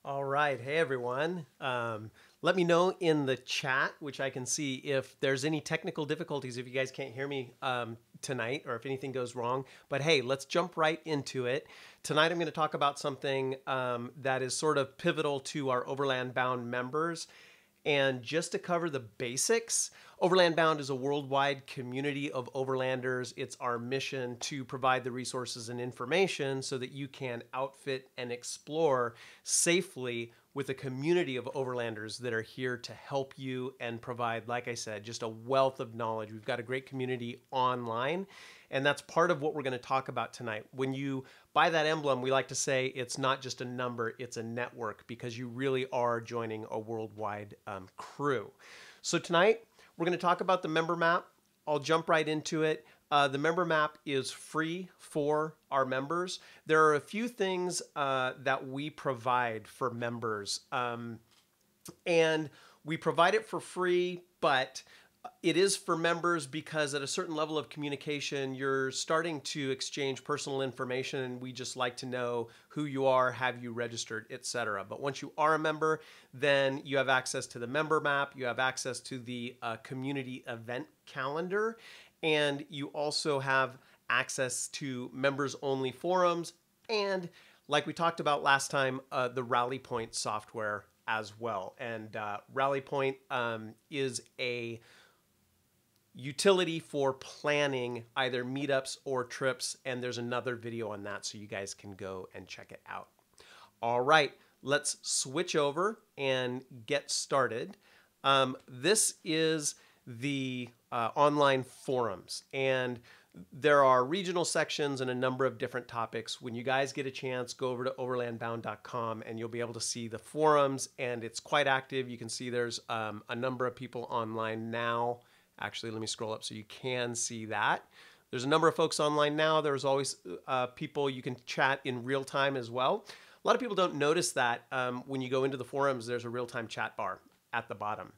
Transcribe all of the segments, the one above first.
All right. Hey, everyone. Let me know in the chat, which I can see, if there's any technical difficulties, if you guys can't hear me tonight or if anything goes wrong. But hey, let's jump right into it. Tonight, I'm going to talk about something that is sort of pivotal to our Overland Bound members. And just to cover the basics, Overland Bound is a worldwide community of overlanders. It's our mission to provide the resources and information so that you can outfit and explore safely with a community of overlanders that are here to help you and provide, like I said, just a wealth of knowledge. We've got a great community online, and that's part of what we're going to talk about tonight. When you buy that emblem, we like to say it's not just a number, it's a network, because you really are joining a worldwide crew. So tonight, we're going to talk about the member map. I'll jump right into it. The member map is free for our members. There are a few things that we provide for members, and we provide it for free, but it is for members because at a certain level of communication, you're starting to exchange personal information, and we just like to know who you are, have you registered, etc. But once you are a member, then you have access to the member map, you have access to the community event calendar, and you also have access to members-only forums, and like we talked about last time, the Rally Point software as well. And Rally Point is a utility for planning either meetups or trips, and there's another video on that, so you guys can go and check it out. All right, let's switch over and get started. This is the online forums, and there are regional sections and a number of different topics. When you guys get a chance, go over to overlandbound.com and you'll be able to see the forums, and it's quite active. You can see there's a number of people online now. Actually, let me scroll up so you can see that. There's a number of folks online now. There's always people you can chat in real time as well. A lot of people don't notice that when you go into the forums, there's a real-time chat bar at the bottom.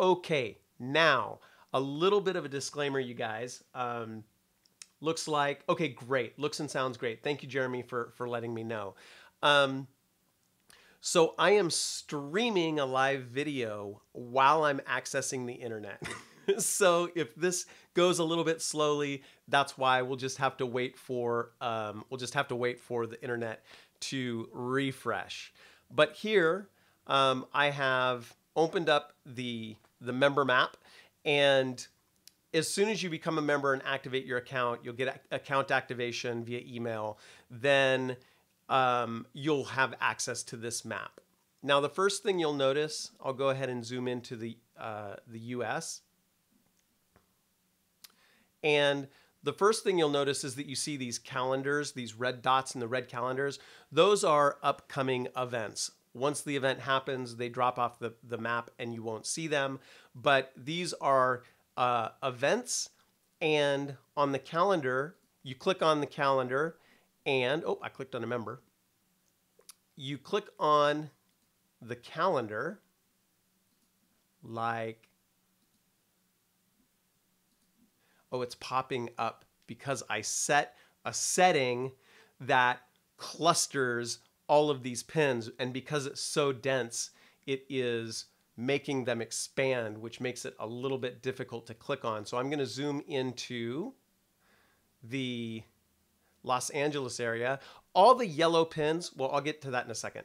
Okay, now a little bit of a disclaimer, you guys. Looks like, okay, great. Looks and sounds great. Thank you, Jeremy, for letting me know. So I am streaming a live video while I'm accessing the internet. So if this goes a little bit slowly, that's why. We'll just have to wait for the internet to refresh. But here I have opened up the member map, and as soon as you become a member and activate your account, you'll get account activation via email. Then you'll have access to this map. Now, the first thing you'll notice, I'll go ahead and zoom into the US. And the first thing you'll notice is that you see these calendars, these red dots in the red calendars. Those are upcoming events. Once the event happens, they drop off the map and you won't see them. But these are events, and on the calendar, you click on the calendar and, oh, I clicked on a member. You click on the calendar like, oh, it's popping up because I set a setting that clusters all of these pins, and because it's so dense, it is making them expand, which makes it a little bit difficult to click on. So I'm going to zoom into the Los Angeles area. All the yellow pins, well, I'll get to that in a second.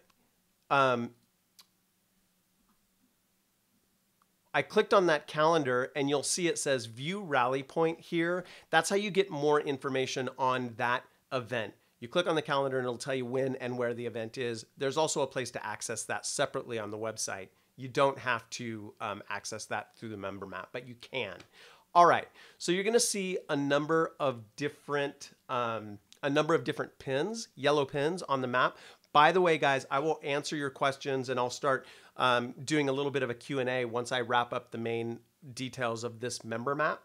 I clicked on that calendar and you'll see it says View Rally Point here. That's how you get more information on that event. You click on the calendar and it'll tell you when and where the event is. There's also a place to access that separately on the website. You don't have to access that through the member map, but you can. All right, so you're gonna see a number of different pins, yellow pins on the map. By the way, guys, I will answer your questions and I'll start doing a little bit of a Q&A once I wrap up the main details of this member map.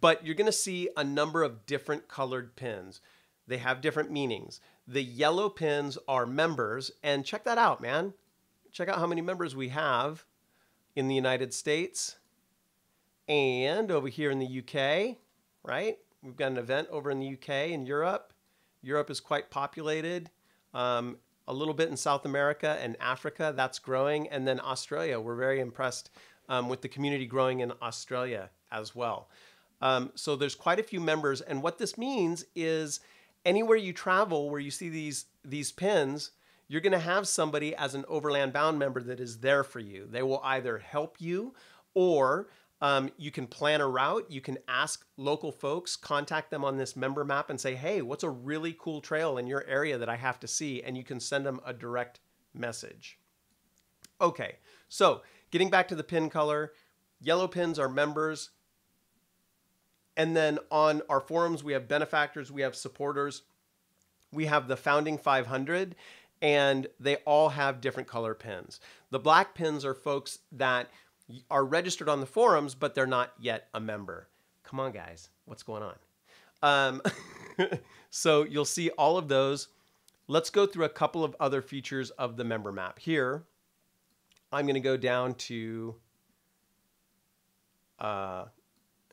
But you're gonna see a number of different colored pins. They have different meanings. The yellow pins are members, and check that out, man. Check out how many members we have in the United States and over here in the UK, right? We've got an event over in the UK and Europe. Europe is quite populated. a little bit in South America and Africa. That's growing. And then Australia. We're very impressed with the community growing in Australia as well. So there's quite a few members. And what this means is anywhere you travel where you see these pins, you're going to have somebody as an Overland Bound member that is there for you. They will either help you, or you can plan a route. You can ask local folks, contact them on this member map and say, hey, what's a really cool trail in your area that I have to see? And you can send them a direct message. Okay, so getting back to the pin color, yellow pins are members. And then on our forums, we have benefactors, we have supporters, we have the Founding 500, and they all have different color pins. The black pins are folks that are registered on the forums, but they're not yet a member. Come on, guys, what's going on? So you'll see all of those. Let's go through a couple of other features of the member map. Here, I'm going to go down to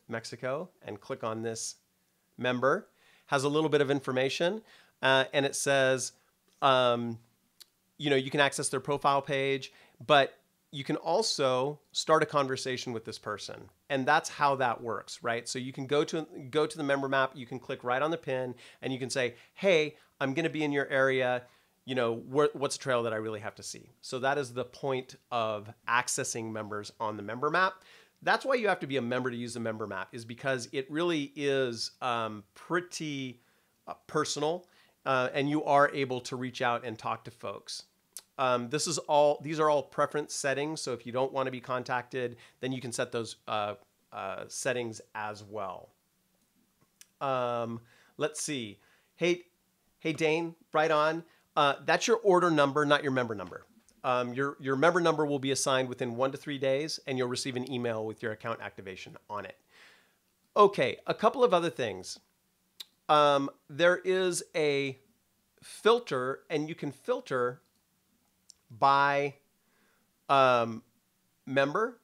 Mexico and click on this member. Has a little bit of information, and it says, you know, you can access their profile page, but you can also start a conversation with this person. And that's how that works, right? So you can go to the member map, you can click right on the pin, and you can say, hey, I'm going to be in your area. You know, what's a trail that I really have to see? So that is the point of accessing members on the member map. That's why you have to be a member to use the member map, is because it really is pretty personal, and you are able to reach out and talk to folks. These are all preference settings. So if you don't want to be contacted, then you can set those settings as well. Let's see. Hey, Dane, right on. That's your order number, not your member number. Your member number will be assigned within 1 to 3 days, and you'll receive an email with your account activation on it. Okay, a couple of other things. There is a filter, and you can filter by member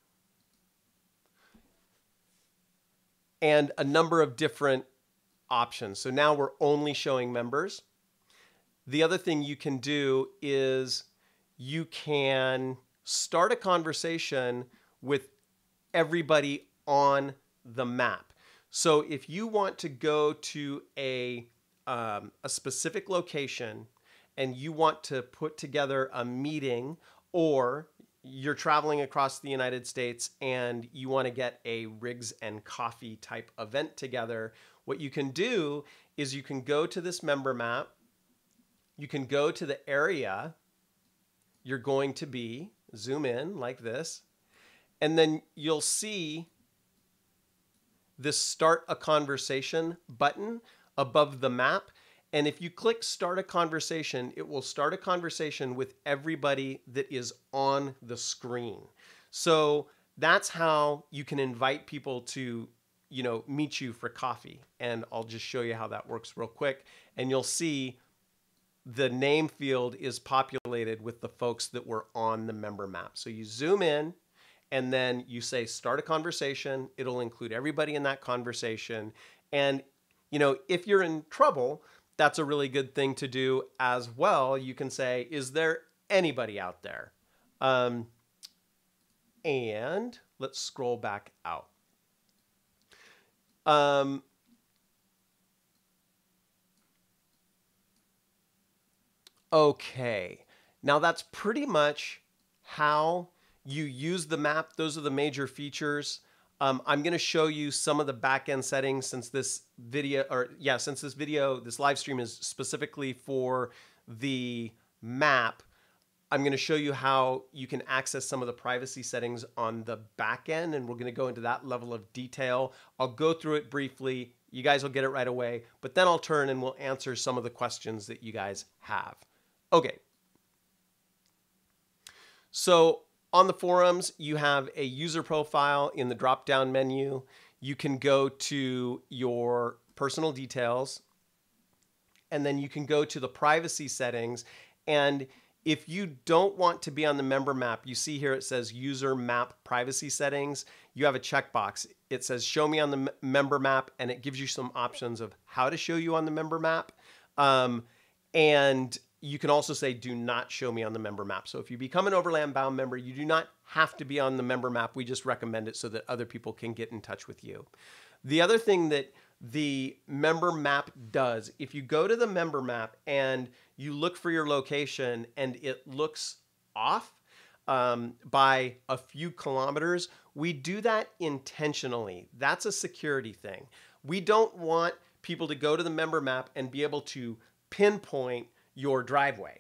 and a number of different options. So now we're only showing members. The other thing you can do is you can start a conversation with everybody on the map. So if you want to go to a specific location and you want to put together a meeting, or you're traveling across the United States and you want to get a Rigs and Coffee type event together, what you can do is you can go to this member map, you can go to the area you're going to be, zoom in like this, and then you'll see this Start a Conversation button above the map. And if you click Start a Conversation, it will start a conversation with everybody that is on the screen. So that's how you can invite people to, you know, meet you for coffee. And I'll just show you how that works real quick. And you'll see the name field is populated with the folks that were on the member map. So you zoom in and then you say Start a Conversation. It'll include everybody in that conversation. And, you know, if you're in trouble, that's a really good thing to do as well. You can say, is there anybody out there? And let's scroll back out. Okay, now that's pretty much how you use the map. Those are the major features. I'm going to show you some of the back-end settings since this video, this live stream is specifically for the map. I'm going to show you how you can access some of the privacy settings on the back end, and we're going to go into that level of detail. I'll go through it briefly. You guys will get it right away, but then I'll turn and we'll answer some of the questions that you guys have. Okay. So on the forums, you have a user profile in the drop-down menu. You can go to your personal details, and then you can go to the privacy settings. And if you don't want to be on the member map, you see here it says user map privacy settings. You have a checkbox. It says show me on the member map, and it gives you some options of how to show you on the member map. And you can also say, do not show me on the member map. So if you become an Overland Bound member, you do not have to be on the member map. We just recommend it so that other people can get in touch with you. The other thing that the member map does, if you go to the member map and you look for your location and it looks off by a few kilometers, we do that intentionally. That's a security thing. We don't want people to go to the member map and be able to pinpoint your driveway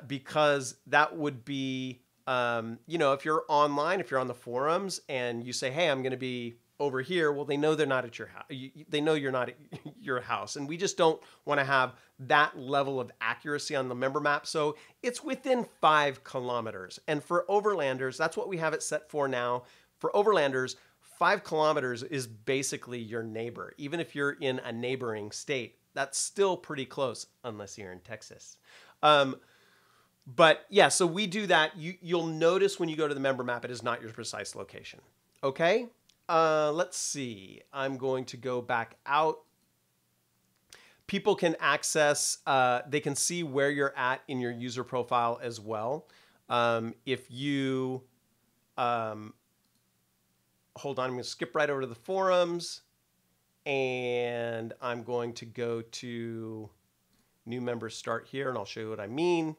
because that would be, you know, if you're online, if you're on the forums and you say, hey, I'm going to be over here, well, they know they're not at your house. They know you're not at your house. And we just don't want to have that level of accuracy on the member map. So it's within 5 kilometers. And for Overlanders, that's what we have it set for now. For Overlanders, 5 kilometers is basically your neighbor. Even if you're in a neighboring state, that's still pretty close, unless you're in Texas. But yeah, so we do that. You'll notice when you go to the member map, it is not your precise location. Okay? Let's see. I'm going to go back out. People can access, they can see where you're at in your user profile as well. If you, hold on, I'm going to skip right over to the forums and I'm going to go to new members start here and I'll show you what I mean.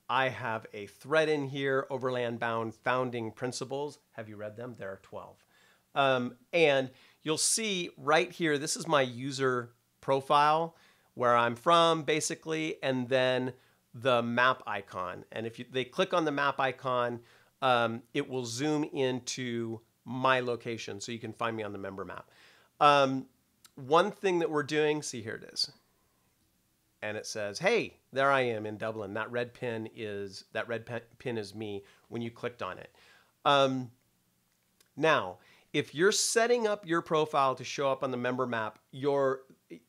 I have a thread in here, Overland Bound Founding Principles. Have you read them? There are 12. And you'll see right here, this is my user profile, where I'm from, basically, and then the map icon. And if they click on the map icon, it will zoom into my location, so you can find me on the member map. One thing that we're doing, see, here it is. And it says, hey, there I am in Dublin. That red pin is me when you clicked on it. Now, if you're setting up your profile to show up on the member map, you're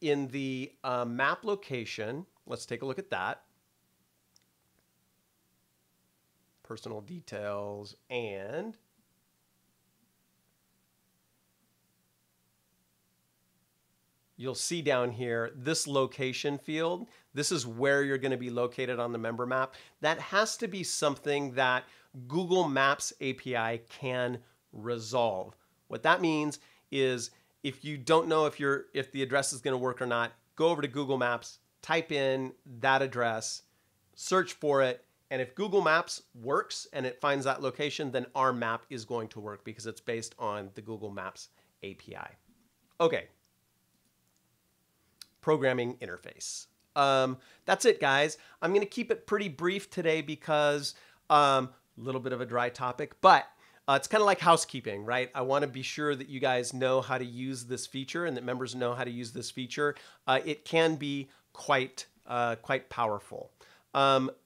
in the map location. Let's take a look at that. Personal details and you'll see down here, this location field, this is where you're going to be located on the member map. That has to be something that Google Maps API can resolve. What that means is if you don't know if the address is going to work or not, go over to Google Maps, type in that address, search for it, and if Google Maps works and it finds that location, then our map is going to work because it's based on the Google Maps API. Okay. Programming interface. That's it, guys. I'm going to keep it pretty brief today because a little bit of a dry topic, but it's kind of like housekeeping, right? I want to be sure that you guys know how to use this feature and that members know how to use this feature. It can be quite powerful.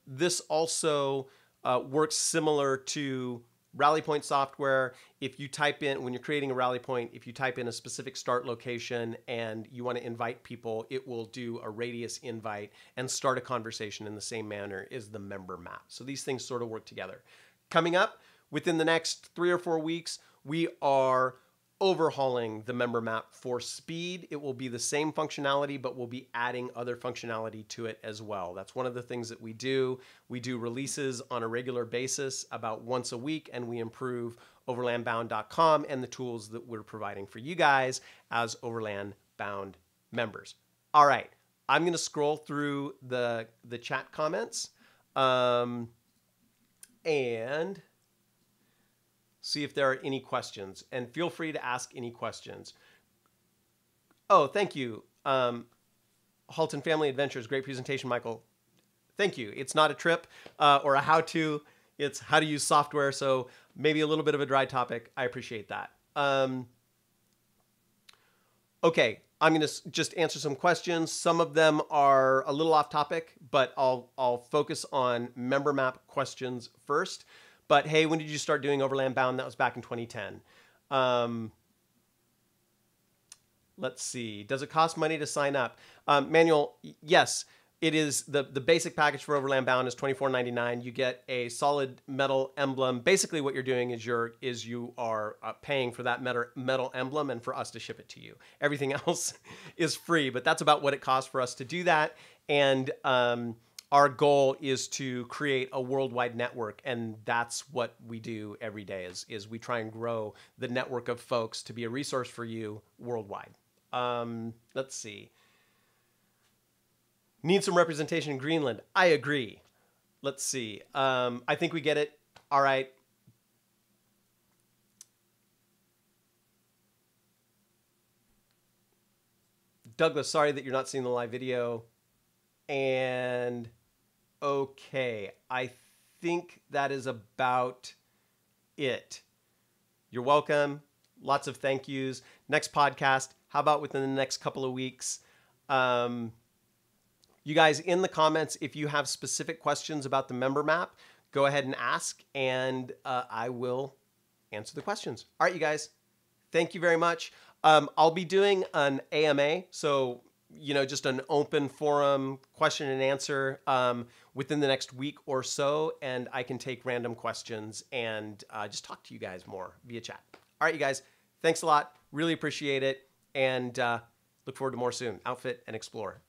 This also works similar to rally point software. If you type in, when you're creating a rally point, if you type in a specific start location and you want to invite people, it will do a radius invite and start a conversation in the same manner as the member map. So these things sort of work together. Coming up within the next 3 or 4 weeks, we are overhauling the member map for speed. It will be the same functionality, but we'll be adding other functionality to it as well. That's one of the things that we do. We do releases on a regular basis about once a week, and we improve overlandbound.com and the tools that we're providing for you guys as Overland Bound members. All right, I'm going to scroll through the chat comments and see if there are any questions, and feel free to ask any questions. Oh, thank you. Halton Family Adventures, great presentation, Michael. Thank you. It's not a trip or a how-to, it's how to use software, so maybe a little bit of a dry topic. I appreciate that. Okay, I'm going to just answer some questions. Some of them are a little off topic, but I'll focus on member map questions first. But hey, when did you start doing Overland Bound? That was back in 2010. Let's see. Does it cost money to sign up? Manuel, yes. It is the basic package for Overland Bound is $24.99. You get a solid metal emblem. Basically, what you're doing is you are paying for that metal emblem and for us to ship it to you. Everything else is free, but that's about what it costs for us to do that. And our goal is to create a worldwide network, and that's what we do every day. Is we try and grow the network of folks to be a resource for you worldwide. Let's see. Need some representation in Greenland. I agree. Let's see. I think we get it. All right. Douglas, sorry that you're not seeing the live video. And okay, I think that is about it. You're welcome. Lots of thank yous. Next podcast, how about within the next couple of weeks? You guys, in the comments, if you have specific questions about the member map, go ahead and ask, and I will answer the questions. All right, you guys, thank you very much. I'll be doing an AMA, so just an open forum question and answer within the next week or so, and I can take random questions and just talk to you guys more via chat. All right, you guys, thanks a lot. Really appreciate it, and look forward to more soon. Outfit and explore.